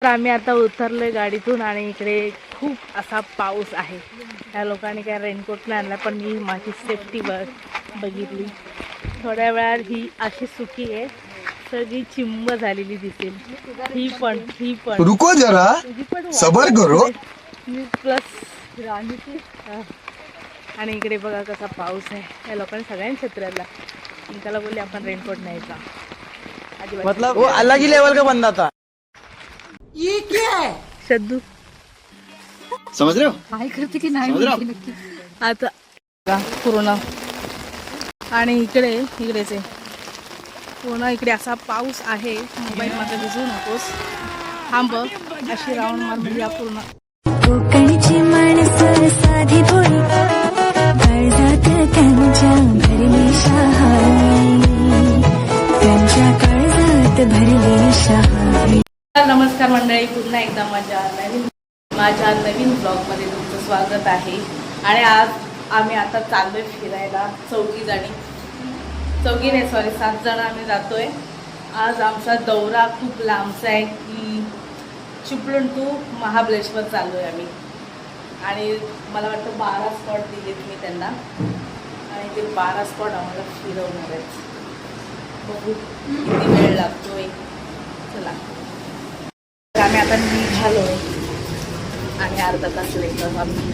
आम्ही आता उतरलोय गाडीतून आणि इकडे खूप असा पाऊस आहे. त्या लोकांनी काय रेनकोट नाही आणला, पण मी माझी सेफ्टी बघितली. थोड्या वेळात ही अशी सुकी आहे, सगळी चिंब झालेली दिसेल. ही पण रुको जरा सबर करो. प्लस राणीची. आणि इकडे बघा कसा पाऊस आहे. या लोकांनी सगळ्यांनी छत्र्याला त्याला बोलले आपण रेनकोट न्यायचा. मतलब वो अलग ही लेवल का बंदा था. ये क्या है? शद्दू समझ रहे हो? काय करते की नाही माहिती नक्की. आता पूर्ण आणि इकडेच आहे पूर्ण. इकडे असा पाऊस आहे. मोबाईल मध्ये भिजू नकोस, थांब. अशी राऊंड मार म्हणजे या पूर्ण. कोकणची माणसं साधी भोळी, काळजात त्यांच्या भरली शहाणी, त्यांच्या काळजात भरली शहाणी. नमस्कार मंडळी, पुन्हा एकदा माझ्या नवीन ब्लॉगमध्ये तुमचं स्वागत आहे. आणि आज आम्ही आता चाललोय फिरायला. 7 जण आम्ही जातोय. आज आमचा दौरा खूप लांबचा आहे की चिपळूण टू महाबळेश्वर चालू आहे आम्ही. आणि मला वाटतं 12 स्पॉट दिलेत मी त्यांना, आणि ते 12 स्पॉट आम्हाला फिरवणार आहेत. बघू किती वेळ लागतोय. चला आम्ही आता निघालो आणि अर्धा तास लेट आम्ही.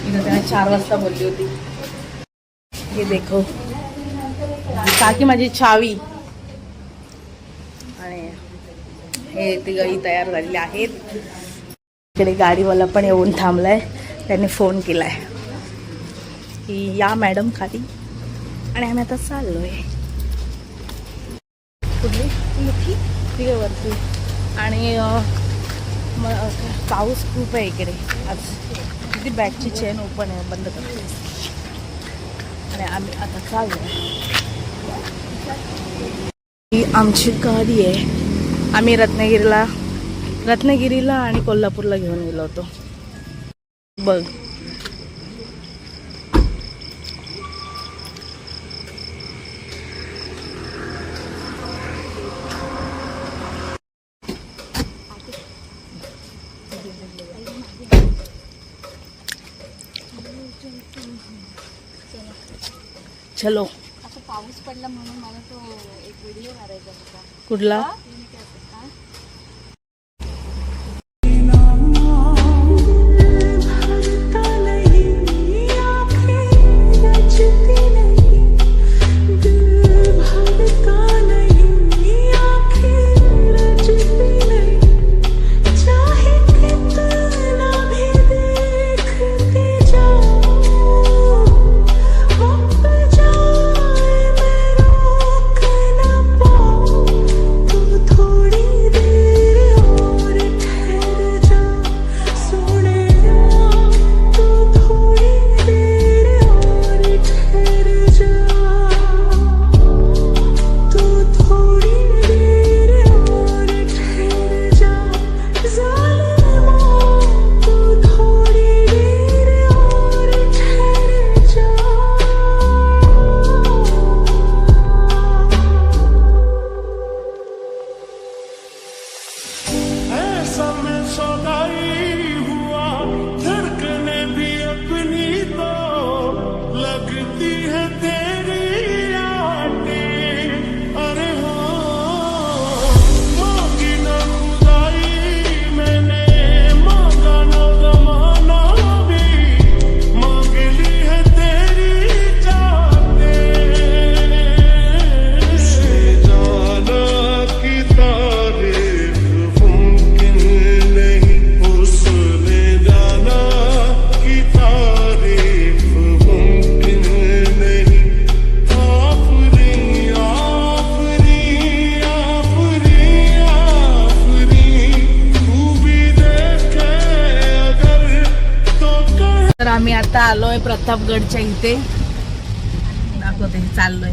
इथं त्याने 4 वाजता बोलली होती. हे देखो काकी माझी चावी. आणि हे तिघही तयार झालेले आहेत. इकडे गाडीवाला पण येऊन थांबलाय. त्याने फोन केलाय की या मॅडम खाली. आणि आम्ही आता चाललोय कुठली वरती. आणि पाऊस खूप आहे इकडे आज. किती बॅगची चेन ओपन आहे, बंद करते. आणि आम्ही आता चाललोय. ही आमची गाडी आहे. आम्ही रत्नागिरीला आणि कोल्हापूरला घेऊन गेलो होतो. बघ चलो. आता पाऊस पडला म्हणून मला तो एक व्हिडिओ मारायचा होता. कुठला? आम्ही आता आलोय प्रतापगडच्या इथे. दाखवते चाललोय.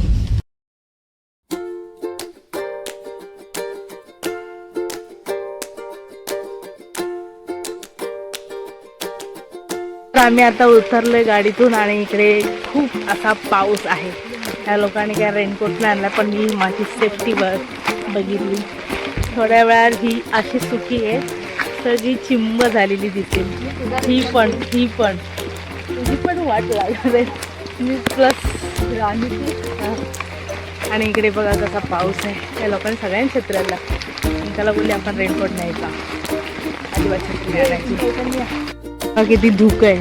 आम्ही आता उतरलोय गाडीतून आणि इकडे खूप असा पाऊस आहे. त्या लोकांनी काय रेनकोट नाही आणला, पण मी माझी सेफ्टी बघितली. थोड्या वेळात ही अशी सुकी आहे, पावसाची चिंब झालेली दिसेल. ही पण तुझी पण वाट लागणार आहे. मी प्लस राणीची. आणि इकडे बघा कसा पाऊस आहे. त्या लोकांनी सगळ्यांनी छत्र्याला त्याला बोलले आपण रेनकोट न्यायचा. अजिबात छत्री आणायची. किती धूक आहे.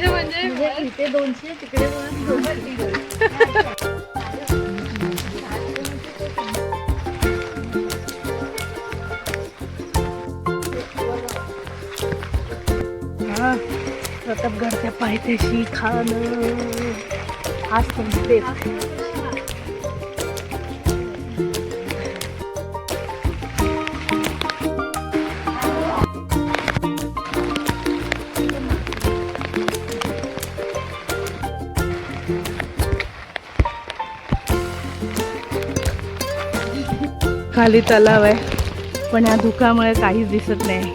म्हणजे इथे 200 तिकडे 200. प्रतापगडच्या पायथ्याशी खाणं आज तुमचे. खाली तलाव आहे पण या धुकामुळे काहीच दिसत नाही.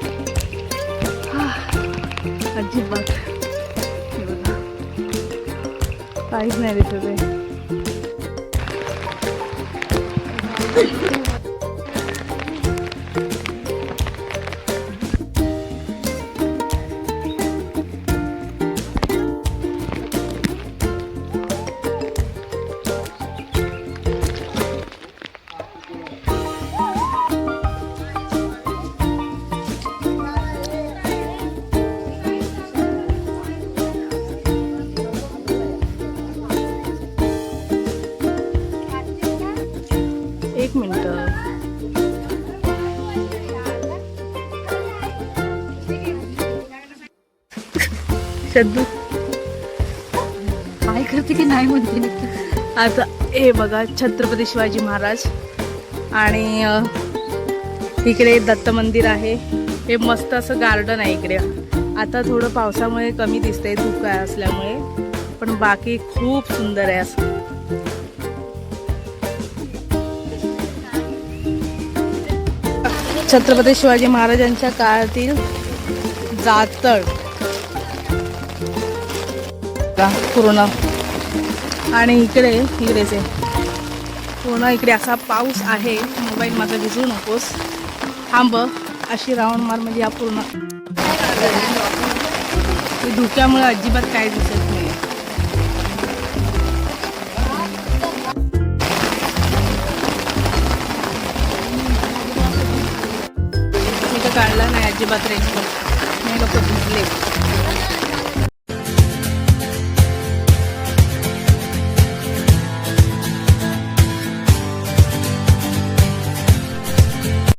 अजिबात हे बघा, काहीच नाही दिसत आहे. एक मिनिट. शद्दू काय करते की नाही म्हणते नक्की. आता हे बघा छत्रपती शिवाजी महाराज आणि इकडे दत्त मंदिर आहे. हे मस्त असं गार्डन आहे इकडे. आता थोडं पावसामुळे कमी दिसतंय धुकं असल्यामुळे, पण बाकी खूप सुंदर आहे असं. छत्रपती शिवाजी महाराजांच्या काळातील जातळ पूर्ण. आणि इकडेच आहे पूर्ण. इकडे असा पाऊस आहे. मोबाईल माझा भिजू नकोस, थांब. अशी राऊंड मार म्हणजे या पूर्ण धुक्यामुळे अजिबात काय दिसत नाही. मी तर काढला नाही अजिबात रेनकोट. मी लोक भिजले.